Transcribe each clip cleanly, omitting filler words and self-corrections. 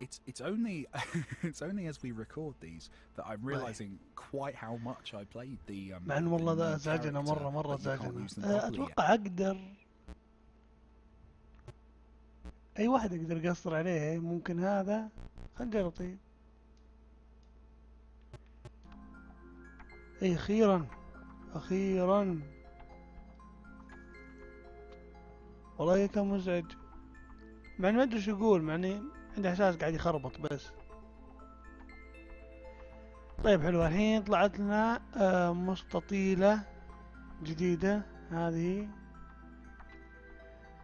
it's only it's only as we record these that I'm realizing quite how much I played the مع ان the والله ذا new ازعجنا character, مرة but you can't ازعجنا. use them properly yet. اتوقع اقدر اي واحد اقدر اقصر عليه، ممكن هذا. خلينا نجرب طيب. اي اخيرا اخيرا. والله كان مزعج، مع اني ما ادري شو يقول، مع اني عندي احساس قاعد يخربط بس. طيب حلو، الحين طلعت لنا مستطيلة جديدة هذه.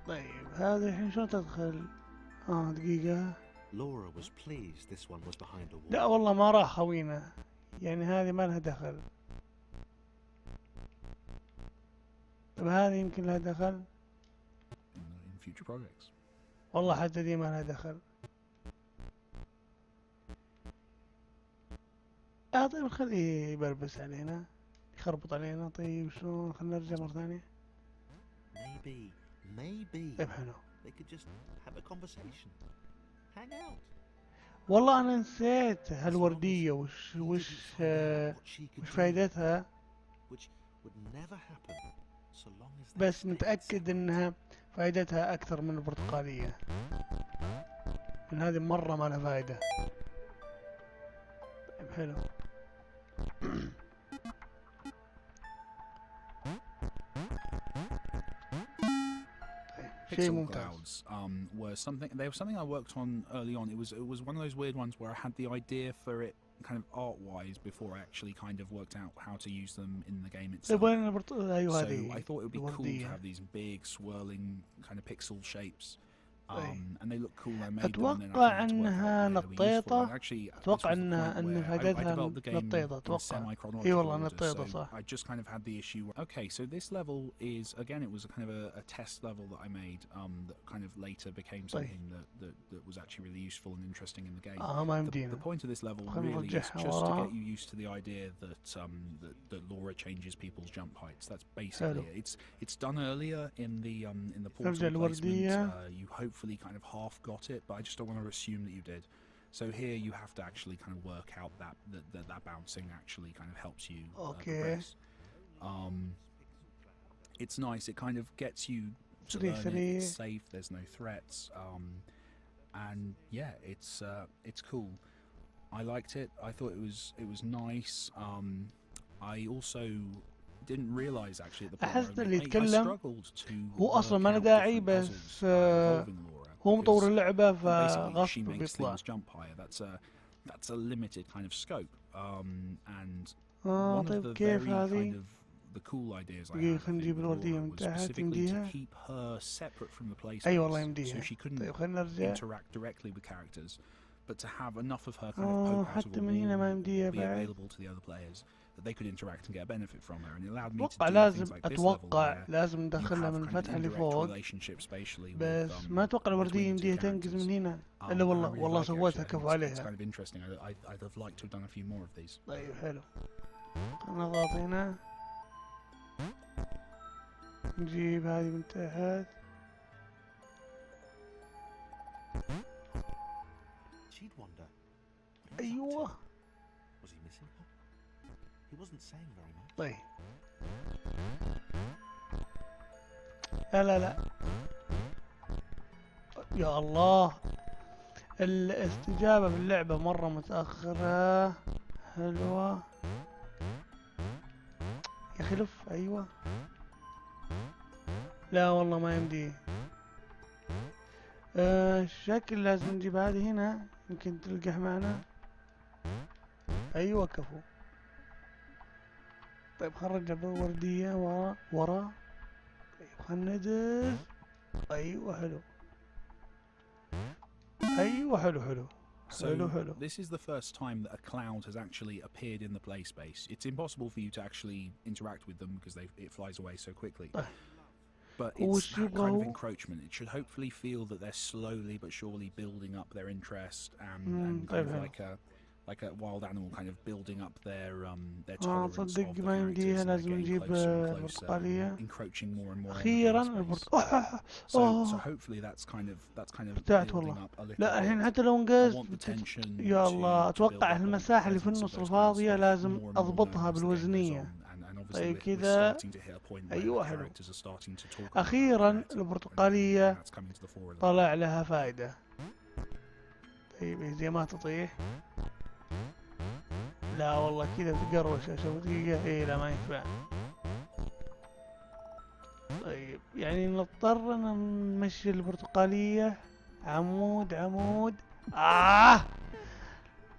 طيب هذه الحين شلون تدخل؟ دقيقة. Laura was pleased this one was behind a wall. لا والله ما راح خوينا، يعني هذه ما لها دخل. طيب هذه يمكن لها دخل. in future projects. والله حتى دي ما لها دخل. طيب خليه يبربس علينا، يخربط علينا. طيب شلون؟ خلينا نرجع مرة ثانية. Maybe طيب حلو. they could just have a conversation, hang out. والله أنا نسيت هالوردية وش فايدتها، Which would never happen so long as they بس stayed متأكد separate. إنها فايدتها أكثر من البرتقالية، لأن هذه مرة ما لها فايدة. طيب حلو. شيء Pixel ممتاز. clouds they were something I worked on early on. It was one of those weird ones where I had the idea for it kind of art-wise before I actually kind of worked out how to use them in the game itself. طيب وين أيوة So هذه I thought it would be cool to الوردية. have these big swirling kind of pixel shapes. طيب. And they look cool. I made them and then I أتوقع tried to work أنها out where they were useful. نطيطة. And actually, أتوقع this was the point أن where فائدتها I developed the game نطيطة. in أتوقع. semi-chronological إي والله order, نطيطة so صح. I just kind of had the issue where, okay, so this level is, again, it was a kind of a test level that I made that kind of later became something that was actually really useful and interesting in the game. ما The يمدينا. point of this level خلينا really is نرجعها just to ورا. get you used to the idea that Laura changes people's jump heights. That's basically حلو. it. It's done earlier in the portal نرجع placement. الوردية. You hopefully kind of half got it, but I just don't want to assume that you did. So here you have to actually kind of work out that bouncing actually kind of helps you progress. It's nice. It kind of gets you to learn it. It's safe. There's no threats. And yeah, it's cool. I liked it. I thought it was nice. I also didn't realize actually at the point أحس where اللي I يتكلم struggled to هو أصلا work ما له out داعي، different بس puzzles involving Laura, هو مطور because اللعبة basically she فغصب makes بيطلع. things jump higher. That's a limited kind of scope. And one of طيب the كيف very هذه؟ kind of the cool ideas I دقيقة had خلينا with نجيب الوردية Laura من was تحت. specifically to يمديها؟ keep her separate from the play أي والله space, يمديها. so she couldn't طيب خلينا نرجع. interact directly with characters, but to have enough of her kind of poke out of حتى a من هنا ما wall يمديها be بعد. available to the other players, that they could interact and get a benefit from her, and it allowed me to أتوقع do لازم things like this level أتوقع where لازم you ندخلها have من kind of الفتحة اللي indirect فوق، relationship spatially بس with ما أتوقع الوردية between the two يمديها تنقز characters. من هنا. إلا And I والله really والله like it, سويتها actually. I كفو think it's عليها. kind of interesting. I'd have liked to have done a few more of these. طيب حلو. نضغط هنا، نجيب هذه من تحت. She'd wonder. What he was up to. أيوة. Was he missing her? He wasn't saying very much. طيب لا يا الله، الاستجابة باللعبة مرة متأخرة. حلوة يا أخي لف. أيوة. لا والله ما يمدي. الشكل لازم نجيب هذه هنا، يمكن تلقح معنا. أيوة كفو. طيب خرج الوردية ورا. طيب خلنا ندز. أيوة حلو. أيوة حلو. So this is the first time that a cloud has actually appeared in the play space. It's impossible for you to actually interact with them because it flies away so quickly. But it's that kind of encroachment. It should hopefully feel that they're slowly but surely building up their interest and kind of like a wild animal kind of building up their tolerance of the صدق ما characters يمديها and they're لازم getting نجيب closer and closer, البرتقالية encroaching more and more on the أخيرا game space. So hopefully that's kind of ابتعت building والله. up a little لا الحين bit. حتى لو I انقزت want the tension يا الله to build أتوقع up. I want the المساحة اللي في presence of النص those kind of الفاضية stuff لازم more and more known أضبطها as the game goes بالوزنية. on. And obviously طيب we're كذا starting to hit a point where the أيوة حلو. characters are starting to talk about أخيرا threat and البرتقالية that's coming to the fore a little طلع bit. لها فائدة. طيب زي ما تطيح. لا والله كذا تقروش أشوف دقيقة. إيه لا ما ينفع. طيب يعني نضطر ان نمشي البرتقالية عمود عمود.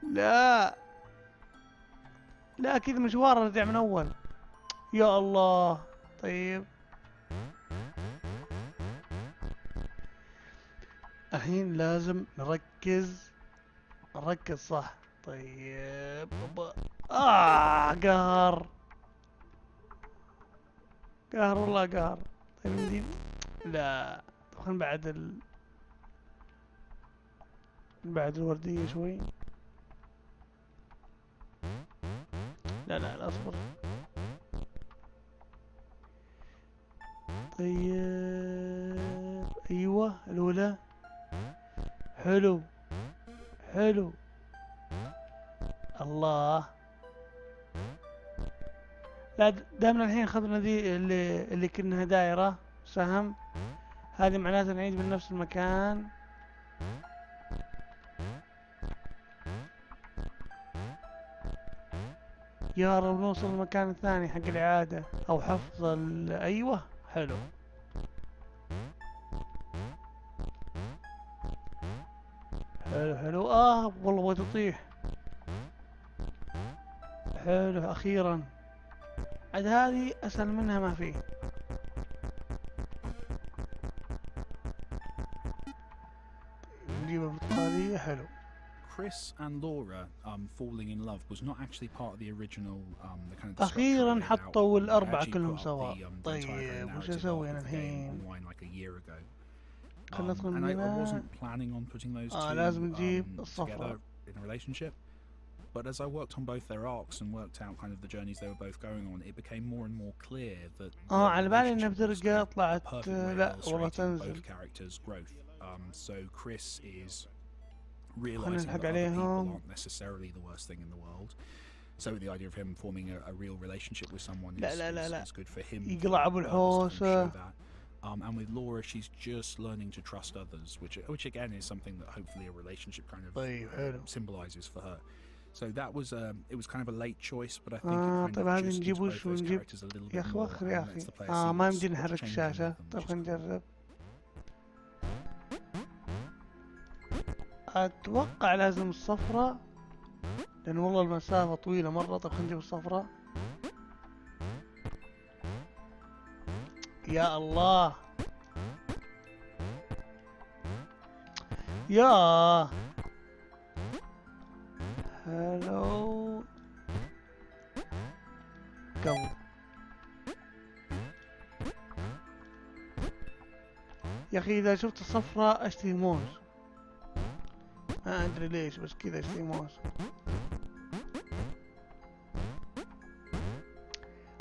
لا لا كذا مشوار ارجع من اول. يا الله. طيب الحين لازم نركز صح. طيب قهر والله قهر. طيب ندير لا خلنا بعد الوردية شوي. لا اصبر. طيب ايوه الاولى. حلو الله. لا دامنا الحين اخذنا ذي اللي كأنها دائرة سهم، هذه معناته نعيد من نفس المكان. يا رب نوصل المكان الثاني حق الإعادة أو حفظ أيوة حلو. حلو والله بغيت تطيح. حلو أخيرا. عاد هذه أسهل منها ما فيه. نجيب البرتقالية. حلو. Chris and Laura falling in love was not actually part of the original the kind of أخيرا حطوا الأربعة كلهم سوا. طيب وش أسوي أنا الحين؟ like a year ago. خلنا ندخل and من I هنا. wasn't planning on putting those two لازم نجيب together الصفراء. in a relationship. But as I worked on both their arcs and worked out kind of the journeys they were both going on, it became more and more clear that على بالي إنها relationship was بترقى. kind of طلعت perfect way of لا والله illustrating تنزل. both characters' growth. So Chris is خلنا realizing نلحق that other people عليهم. aren't necessarily the worst thing in the world. So the idea of him forming a real relationship with someone is good for him. يقلع أبو الحوسة. And with Laura, she's just learning to trust others, which again is something that hopefully a relationship kind of symbolizes for her. So that was it was kind of a late choice, but I think it kind of just gives both those characters a little bit more and lets the player see ما what's يمدي نحرك changing الشاشة. with them, طيب which is خلينا cool. نجرب. أتوقع لازم الصفرة لأن والله المسافة طويلة مرة. طيب خلينا نجيب الصفرة. يا الله يا هلو قبل. يا أخي إذا شفت الصفرة أشتري موز. ما أدري ليش بس كذا أشتري موز.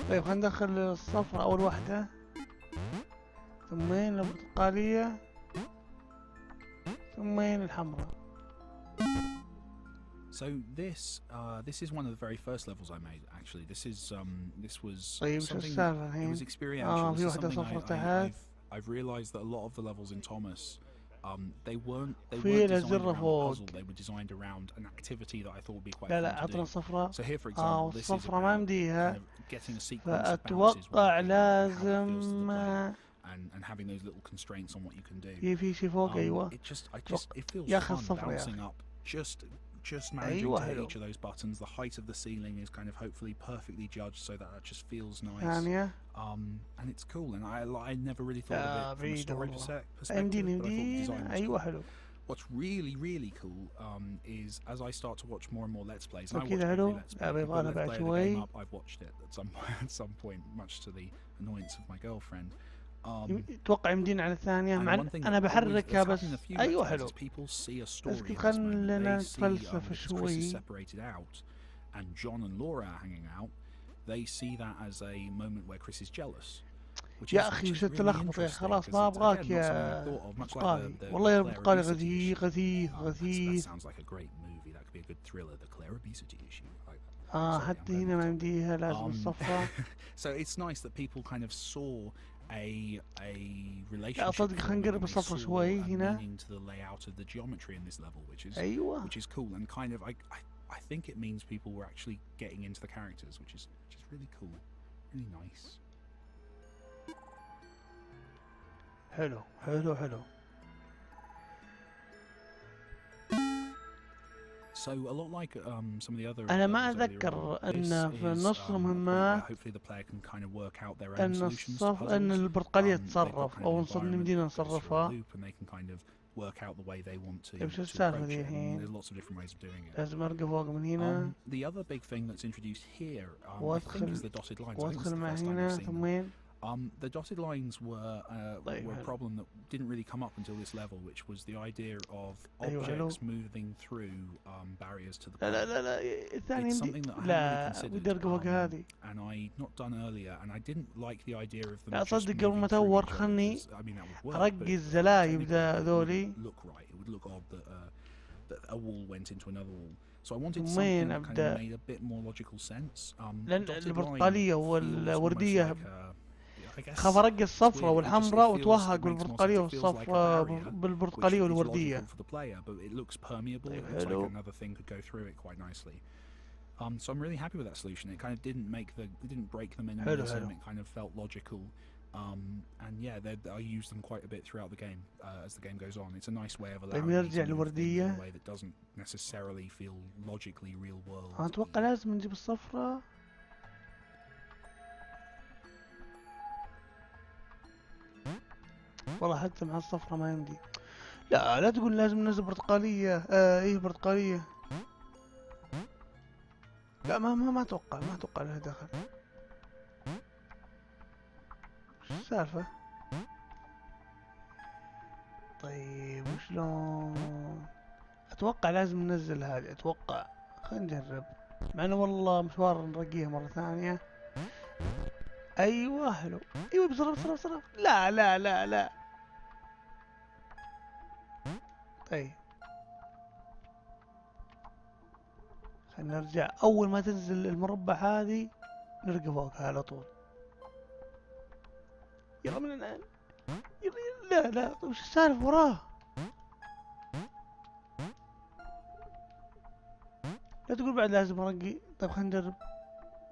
طيب خلينا ندخل الصفرة أول واحدة ثمين البرتقالية ثمين الحمراء. So this is one of the very first levels I made. Actually, this was طيب شو something. السالفة It الحين؟ was experiential. في This is واحدة something صفرة تحت. I've realized that a lot of the levels in Thomas, they weren't في designed الزر around a فوق. puzzle. They were designed around an activity that I thought would be quite لا fun to عطنا do. الصفرة. So here, for example, this is الصفرة ما about يمديها. kind of getting a sequence of bounces فأتوقع and how that feels to the لازم player, and having those little constraints on what you can do. في شي فوق. أيوة It feels يا أخي fun الصفرة يا bouncing أخي. up, just managing أيوة to hit حلو. each of those buttons. The height of the ceiling is kind of hopefully perfectly judged so that just feels nice. ثانية. And it's cool. And I never really thought of it from a بعيدة story والله. perspective, but I thought the design was أيوة cool. حلو. What's really cool is as I start to watch more and more Let's Plays, and I watch كذا every حلو. Let's Play. أبي If a أبغى Let's بعد Play of the شوي. game up, I've watched it at some point, much to the annoyance of my girlfriend. اتوقع يمدينا على الثانية، and مع one thing انا that always بحركها that's بس. happened in a few ايوه Let's Plays حلو. is people see a story بس in this moment. خلينا They see نتفلسف because Chris is شوي. separated out and John and Laura are hanging out, they see that as a moment where Chris is jealous. يا اخي وش تلخبط يا خلاص ما ابغاك يا برتقالي، والله يا برتقالي غثيث غثيث غثيث. That sounds like a great movie. That could be a good thriller. The Claire obesity issue. حتى هنا ما يمديها لازم الصفرة. So it's nice that people kind of saw a relationship. لا صدق خلينا نقرب الصفرة شوي هنا. Meaning to the layout of the geometry in this level, أيوة. which is cool and kind of I think it means people were actually getting into the characters, which is really cool, really nice. حلو حلو حلو. So a lot like some of the other. أنا ما أتذكر أن في نص المهمات hopefully the player can kind of work out their own أن solutions to puzzles. أن البرتقالية تتصرف أو نمدينا نصرفها. And they can kind of work out the way they want to. وش السالفة ذي الحين؟ There's lots of different ways of doing it. لازم أرقى فوق من هنا. The other big thing that's introduced here, I think, is the dotted lines. وأدخل مع هنا ثم وين؟ The dotted lines were a problem that didn't really come up until this level, which was the idea of objects moving through barriers to the player. لا الثاني It's something that I لا hadn't really بدي أرقى فوق هذه. and I not done earlier, and I didn't like the idea of them. لا just صدق قبل ما moving through تور each other, خلني because, I mean, that would work, أرقي but الزلايب technically it ذولي. wouldn't look right. It would look odd that a wall went into another wall. So I wanted وين something that kind أبدأ؟ of made a bit more logical sense. لأن dotted البرتقالية line feels والوردية almost like I guess خاف أرقي الصفرة weird. It والحمراء just- it feels- وتوهق it makes more بالبرتقالية sense. It feels like a والصفرة barrier, بالبرتقالية which is والوردية. logical for the player, but it looks permeable. طيب It looks حلو. like another thing could go through it quite nicely. So I'm really happy with that solution. It kind of it didn't break the minimalism. It kind of felt logical. And yeah, I use them quite a bit throughout the game as the game goes on. It's a nice way of allowing you نرجع to move things in الوردية. a way that doesn't necessarily feel logically real world. أتوقع لازم نجيب الصفرة. والله حتى مع الصفرة ما يمدي. لا تقول لازم ننزل برتقالية. ايه برتقالية. لا ما اتوقع لها دخل. شو السالفة؟ طيب وشلون؟ اتوقع لازم ننزل هذه، اتوقع. خلينا نجرب، مع انه والله مشوار نرقيها مرة ثانية. ايوه حلو. ايوه بسرعة. لا. طيب خلينا نرجع. اول ما تنزل المربع هذه نرقى فوقها على طول. يلا من الان. يلا لا طيب وش السالفة وراه؟ لا تقول بعد لازم ارقي. طيب خلينا نجرب.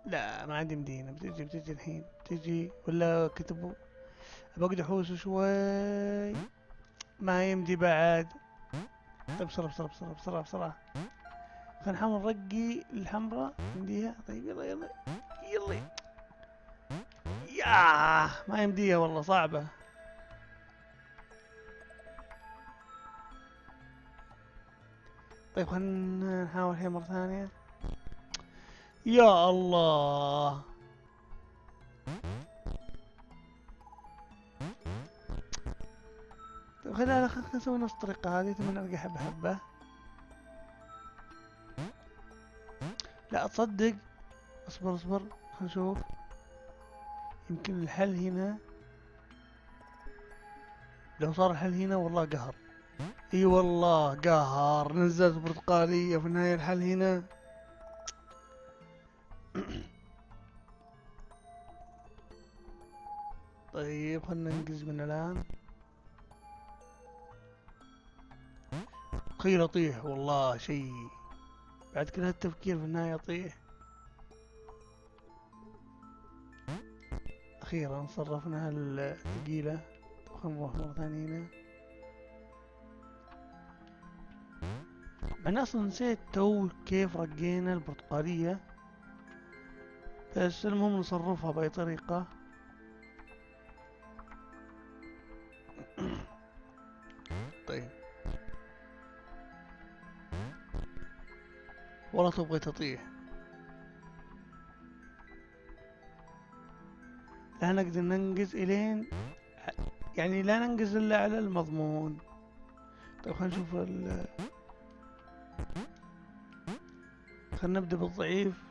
لا ما عندي مدينة. بتجي الحين بتجي ولا كتبوا. بقعد احوس شوي. ما يمدي بعد. طيب بسرعة. خلينا نحاول نرقي الحمراء يمديها. طيب يلا ياه ما يمديها والله صعبة. طيب خلينا نحاول هي مرة ثانية. يا الله. طيب خلينا نسوي نفس الطريقة هذه ثم نرقى حبة. لا تصدق. اصبر خلينا نشوف. يمكن الحل هنا. لو صار الحل هنا والله قهر. اي والله قهر. نزلت برتقالية في النهاية الحل هنا. طيب خلنا ننقز من الان. خير اطيح والله شيء. بعد كل هالتفكير في النهاية اطيح. اخيرا صرفنا هالثقيلة. خلنا نروح مرة ثانية هنا. انا اصلا نسيت تو كيف رقينا البرتقالية، بس المهم نصرفها بأي طريقة. طيب والله تبغي تطيح. لا نقدر ننقز الين يعني لا ننقز الا على المضمون. طيب خلينا نشوف خلينا نبدأ بالضعيف.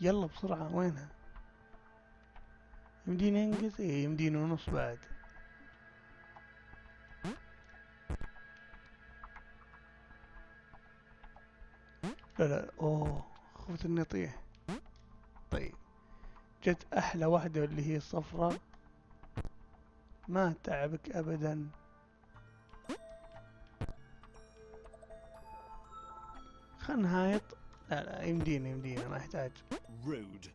يلا بسرعة، وينها؟ يمدينا ننقز؟ ايه يمدينا ونص بعد. لا لا، اوه خفت اني اطيح. طيب جت احلى واحدة اللي هي الصفراء، ما تعبك ابدا. خلنا هايط. لا لا يمدينا ما يحتاج. Rude.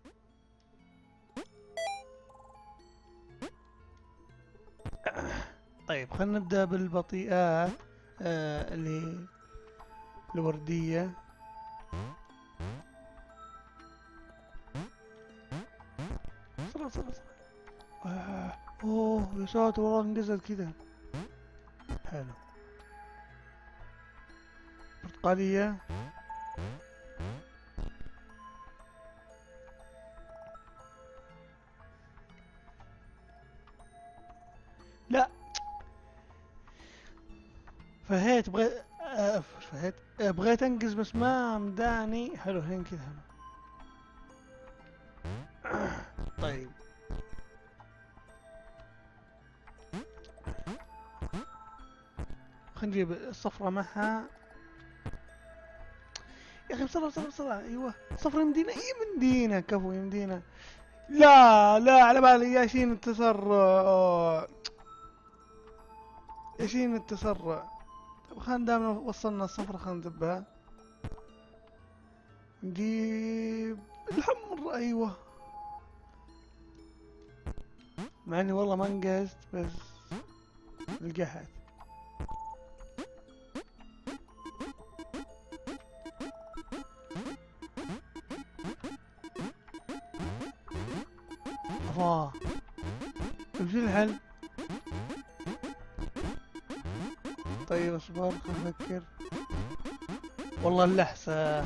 طيب خلنا نبدأ بالبطيئات. اللي هي الوردية. بسرعة. اوه يا ساتر والله انقزت كذا. حلو. برتقالية. لا فهيت بغيت انقز بس ما مداني. حلو هين كذا حلو. طيب خلينا نجيب الصفرة معها. يا اخي بسرعة. ايوه صفرة يمدينا. يمدينا كفو يمدينا. لا على بالي ياشين التسرع. ياشين التسرع. طيب خلينا دامنا وصلنا الصفرة خلينا ندبها. نجيب الحمر. ايوه مع اني والله ما انقزت بس القحت. الله وش الحل؟ طيب اصبر خلنا نفكر. والله اللحسة